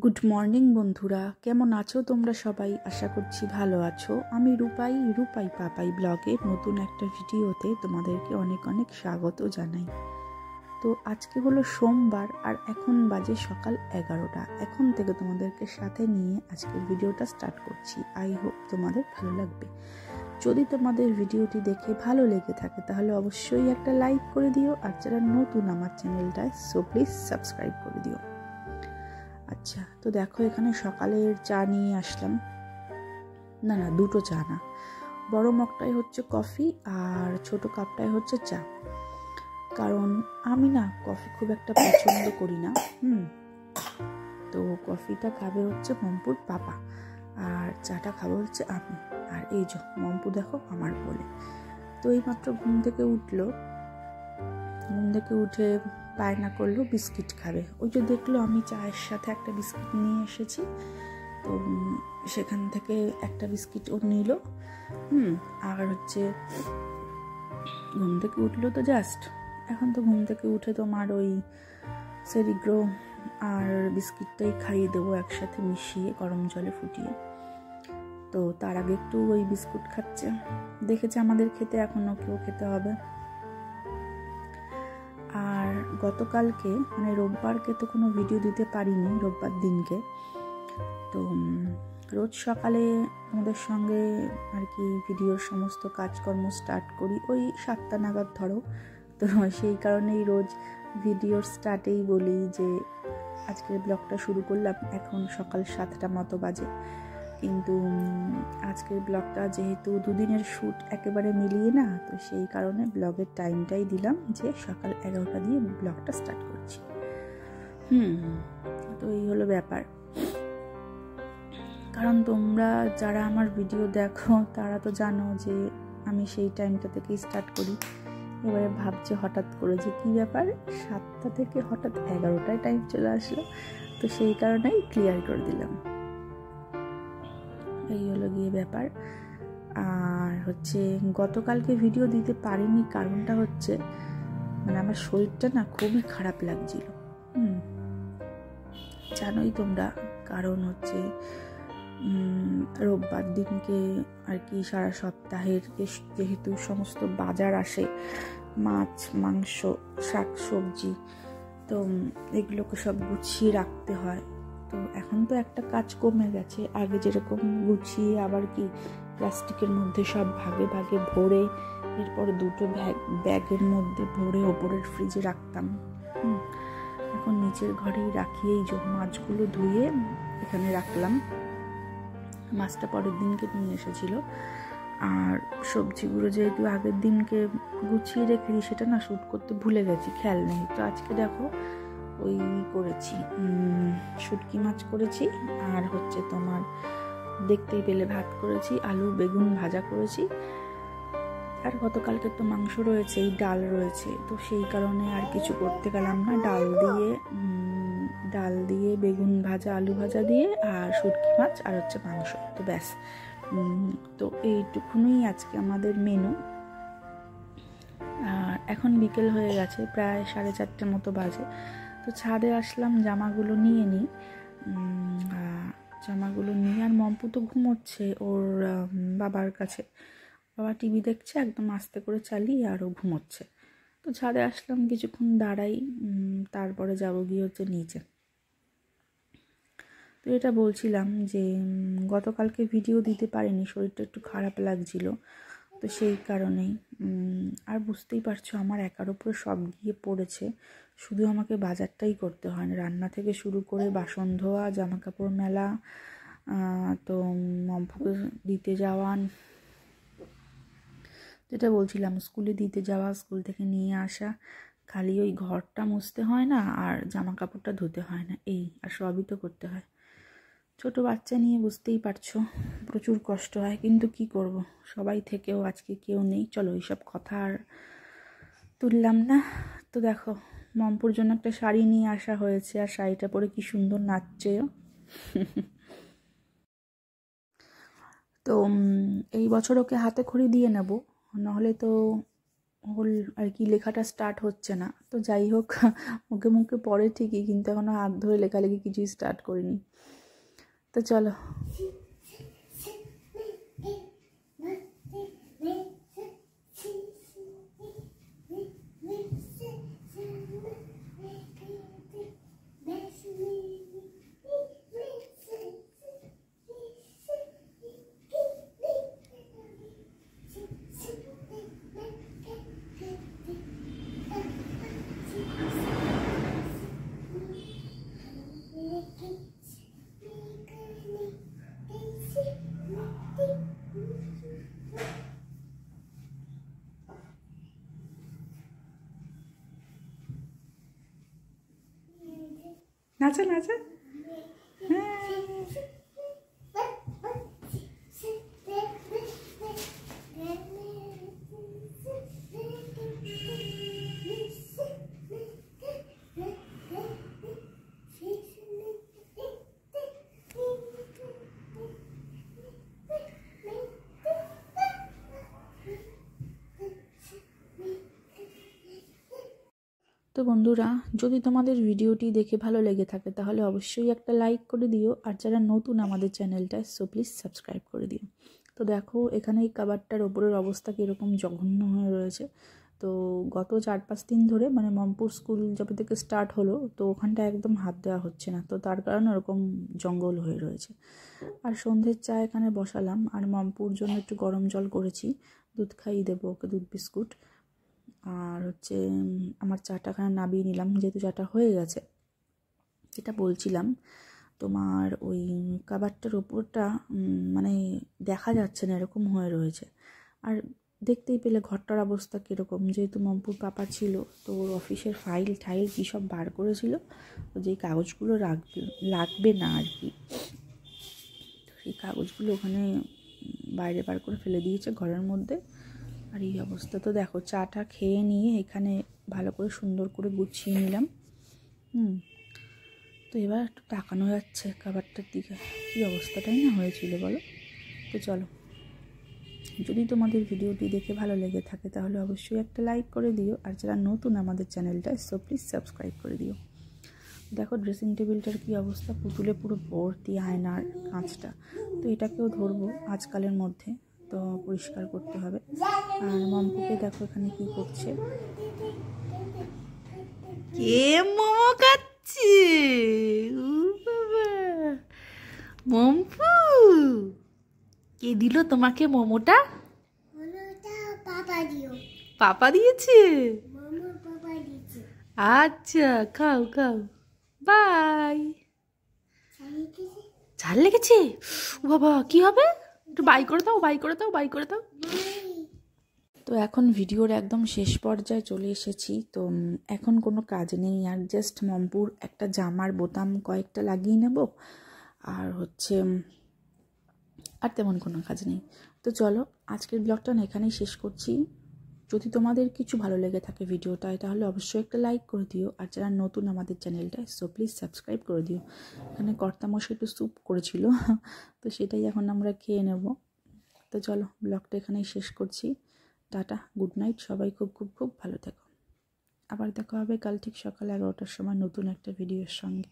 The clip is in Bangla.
গুড মর্নিং বন্ধুরা, কেমন আছো তোমরা সবাই? আশা করছি ভালো আছো। আমি রূপাই পাপাই ব্লগের নতুন একটা ভিডিওতে তোমাদেরকে অনেক অনেক স্বাগত জানাই। তো আজকে হলো সোমবার আর এখন বাজে সকাল 11টা। এখন থেকে তোমাদেরকে সাথে নিয়ে আজকের ভিডিওটা স্টার্ট করছি। আই হোপ তোমাদের ভালো লাগবে। যদি তোমাদের ভিডিওটি দেখে ভালো লেগে থাকে তাহলে অবশ্যই একটা লাইক করে দিও, আর যারা নতুন আমার চ্যানেলটায় সো প্লিজ সাবস্ক্রাইব করে দিও। আচ্ছা, তো দেখো এখানে সকালের চা নিয়ে আসলাম। না, দুটো চা না, বড় মগটাই হচ্ছে কফি আর ছোট কাপটাই হচ্ছে চা। কারণ আমি না কফি খুব একটা পছন্দ করি না। তো কফিটা খাবে হচ্ছে মম্পুর পাপা আর চাটা খাবে হচ্ছে আমি। আর এই যে মম্পু দেখো আমার বলে। তো এইমাত্র ঘুম থেকে উঠে বায়না করলো বিস্কিট খাবে। ওই যে দেখলো আমি চায়ের সাথে একটা বিস্কিট নিয়ে এসেছি, তো সেখান থেকে একটা বিস্কিট ও নিল। আর হচ্ছে ঘুম থেকে উঠলো তো জাস্ট এখন, তো ঘুম থেকে উঠে তোমার ওই সেরিগ্রো আর বিস্কিটটাই খাইয়ে দেবো একসাথে মিশিয়ে গরম জলে ফুটিয়ে। তো তার আগে একটু ওই বিস্কুট খাচ্ছে, দেখেছে আমাদের খেতে, এখনও কেউ খেতে হবে। আর গতকালকে মানে রোববারকে তো কোনো ভিডিও দিতে পারিনি, রোববার দিনকে। তো রোজ সকালে আমাদের সঙ্গে আর কি ভিডিওর সমস্ত কাজকর্ম স্টার্ট করি ওই 7টা নাগাদ ধরো। তো সেই কারণেই রোজ ভিডিওর স্টার্টেই বলি যে আজকের ব্লগটা শুরু করলাম, এখন সকাল 7টা মতো বাজে। কিন্তু আজকের ব্লগটা যেহেতু দুদিনের শ্যুট একেবারে মিলিয়ে না, তো সেই কারণে ব্লগের টাইমটাই দিলাম যে সকাল 11টা দিয়ে ব্লগটা স্টার্ট করছি। তো এই হলো ব্যাপার। কারণ তোমরা যারা আমার ভিডিও দেখো তারা তো জানো যে আমি সেই টাইমটা থেকেই স্টার্ট করি। এবারে ভাবছে হঠাৎ করে যে কী ব্যাপার, 7টা থেকে হঠাৎ 11টায় টাইম চলে আসলো। তো সেই কারণেই ক্লিয়ার করে দিলাম। এই হলো গিয়ে ব্যাপার। আর হচ্ছে গতকালকে ভিডিও দিতে পারিনি, কারণটা হচ্ছে মানে আমার শরীরটা না খুবই খারাপ লাগছিল। জানোই তোমরা, কারণ হচ্ছে রোববার দিনকে আর কি সারা সপ্তাহের যেহেতু সমস্ত বাজার আসে, মাছ মাংস শাক সবজি, তো এগুলোকে সব গুছিয়ে রাখতে হয়। তো এখন তো একটা কাজ কমে গেছে, আগে যেরকম গুছিয়ে আবার কি প্লাস্টিকের মধ্যে সব ভাগে ভাগে ভরে এরপরে দুটো ব্যাগের মধ্যে ভরে ওপরের ফ্রিজে রাখতাম। এখন নিচের ঘরেই রাখি। এই যে মাছগুলো ধুয়ে এখানে রাখলাম, মাছটা পরের দিনকে নিয়ে এসেছিল। আর সবজিগুলো যেহেতু আগের দিনকে গুছিয়ে রেখেছি, সেটা না শ্যুট করতে ভুলে গেছি, খেয়াল নেই। তো আজকে দেখো ওই করেছি, শুটকি মাছ করেছি, আর হচ্ছে তোমার দেখতেই পেলে ভাত করেছি, আলু বেগুন ভাজা করেছি। আর গতকালকে তো মাংস রয়েছে, এই ডাল রয়েছে, তো সেই কারণে আর কিছু করতে গেলাম না। ডাল দিয়ে বেগুন ভাজা আলু ভাজা দিয়ে আর শুটকি মাছ আর হচ্ছে মাংস, তো ব্যাস। তো এইটুকুনই আজকে আমাদের মেনু। আর এখন বিকেল হয়ে গেছে, প্রায় 4:30 মতো বাজে। তো ছাদে আসলাম জামাগুলো নিয়ে নিই। আর মম্পু তো ঘুমোচ্ছে ওর বাবার কাছে। বাবা টিভি দেখছে, একদম আস্তে করে চালিয়ে, আর ও ঘুমোচ্ছে। তো ছাদে আসলাম, কিছুক্ষণ দাঁড়াই, তারপরে যাবো গিয়ে হচ্ছে নিচে। তো এটা বলছিলাম যে গতকালকে ভিডিও দিতে পারিনি, শরীরটা একটু খারাপ লাগছিল, তো সেই কারণেই। আর বুঝতেই পারছো আমার একার উপরে সব গিয়ে পড়েছে, শুধু আমাকে বাজারটাই করতে হয় না, রান্না থেকে শুরু করে বাসন ধোয়া, জামা কাপড় মেলা, তো মম্পুকে দিতে যাওয়া, যেটা বলছিলাম স্কুলে দিতে যাওয়া, স্কুল থেকে নিয়ে আসা, খালি ওই ঘরটা মুছতে হয় না আর জামা কাপড়টা ধুতে হয় না, এই আর সবই তো করতে হয়। ছোট বাচ্চা নিয়ে বুঝতেই পারছো প্রচুর কষ্ট হয়, কিন্তু কি করব, সবাই থেকেও আজকে কেউ নেই। চলো এইসব কথা আর তুললাম না। তো দেখো মম্পুর জন্য একটা শাড়ি নিয়ে আসা হয়েছে, আর শাড়িটা পরে কি সুন্দর নাচছেও। তো এই বছর ওকে হাতে খড়ি দিয়ে নেব, নাহলে তো হোল আর কি লেখাটা স্টার্ট হচ্ছে না। তো যাই হোক, মুখে মুখে পড়ে ঠিকই, কিন্তু এখনও হাত ধরে লেখালেখি কিছুই স্টার্ট করিনি। তো চলো। নাচা নাচা। তো বন্ধুরা, যদি তোমাদের ভিডিওটি দেখে ভালো লেগে থাকে তাহলে অবশ্যই একটা লাইক করে দিও, আর যারা নতুন আমাদের চ্যানেলটা, সো প্লিজ সাবস্ক্রাইব করে দিও। তো দেখো এখানে এই কাবারটার ওপরের অবস্থা কীরকম জঘন্য হয়ে রয়েছে। তো গত 4-5 দিন ধরে, মানে মমপুর স্কুল যবে থেকে স্টার্ট হলো, তো ওখানটা একদম হাত দেওয়া হচ্ছে না, তো তার কারণে ওরকম জঙ্গল হয়ে রয়েছে। আর সন্ধ্যের চা এখানে বসালাম, আর মমপুর জন্য একটু গরম জল করেছি, দুধ খাইয়ে দেবো ওকে, দুধ বিস্কুট। আর হচ্ছে আমার চাটা এখানে নামিয়ে নিলাম, যেহেতু চাটা হয়ে গেছে। যেটা বলছিলাম, তোমার ওই কাবারটার ওপরটা মানে দেখা যাচ্ছে না, এরকম হয়ে রয়েছে। আর দেখতেই পেলে ঘরটার অবস্থা কীরকম, যেহেতু মমপুর পাপা ছিল, তো ওর অফিসের ফাইল ঠাইল কী সব বার করেছিল, তো যেই কাগজগুলো লাগবে না আর কি, সেই কাগজগুলো ওখানে বাইরে বার করে ফেলে দিয়েছে ঘরের মধ্যে। আর এই অবস্থা। তো দেখো চাটা খেয়ে নিয়ে এখানে ভালো করে সুন্দর করে গুছিয়ে নিলাম। তো এবার একটু তাকানো যাচ্ছে খাবারটার দিকে, কী অবস্থাটাই না হয়েছিল বলো। তো চলো, যদি তোমাদের ভিডিওটি দেখে ভালো লেগে থাকে তাহলে অবশ্যই একটা লাইক করে দিও, আর যারা নতুন আমাদের চ্যানেলটা, সো প্লিজ সাবস্ক্রাইব করে দিও। দেখো ড্রেসিং টেবিলটার কী অবস্থা, পুতুলে পুরো ভর্তি আয়নার কাঁচটা। তো এটাকেও ধরবো আজকালের মধ্যে, তো পরিষ্কার করতে হবে। আর মমপুকে দেখো এখানে কি করছে, কে মোমো খাচ্ছে, মমপু কে দিল তোমাকে মোমোটা? পাপা দিয়েছে। আচ্ছা খাও খাও, বাই। ঝাল লেগেছে? ও বাবা, কি হবে? একটু বাই করে দাও, বাই করে দাও, বাই করে দাও। তো এখন ভিডিওর একদম শেষ পর্যায়ে চলে এসেছি। তো এখন কোনো কাজ নেই, আর জাস্ট মমপুর একটা জামার বোতাম কয়েকটা লাগিয়ে নেব, আর হচ্ছে আর তেমন কোনো কাজ নেই। তো চলো আজকের ব্লগটা না এখানেই শেষ করছি। যদি তোমাদের কিছু ভালো লেগে থাকে ভিডিওটায় তাহলে অবশ্যই একটা লাইক করে দিও, আর যারা নতুন আমাদের চ্যানেলটায়, সো প্লিজ সাবস্ক্রাইব করে দিও। এখানে কর্তামশাই একটু স্যুপ করেছিল, তো সেটাই এখন আমরা খেয়ে নেব। তো চলো ব্লগটা এখানেই শেষ করছি। টাটা, গুড নাইট, সবাই খুব খুব খুব ভালো থেকো। আবার দেখা হবে কাল ঠিক সকাল 11টার সময় নতুন একটা ভিডিওর সঙ্গে।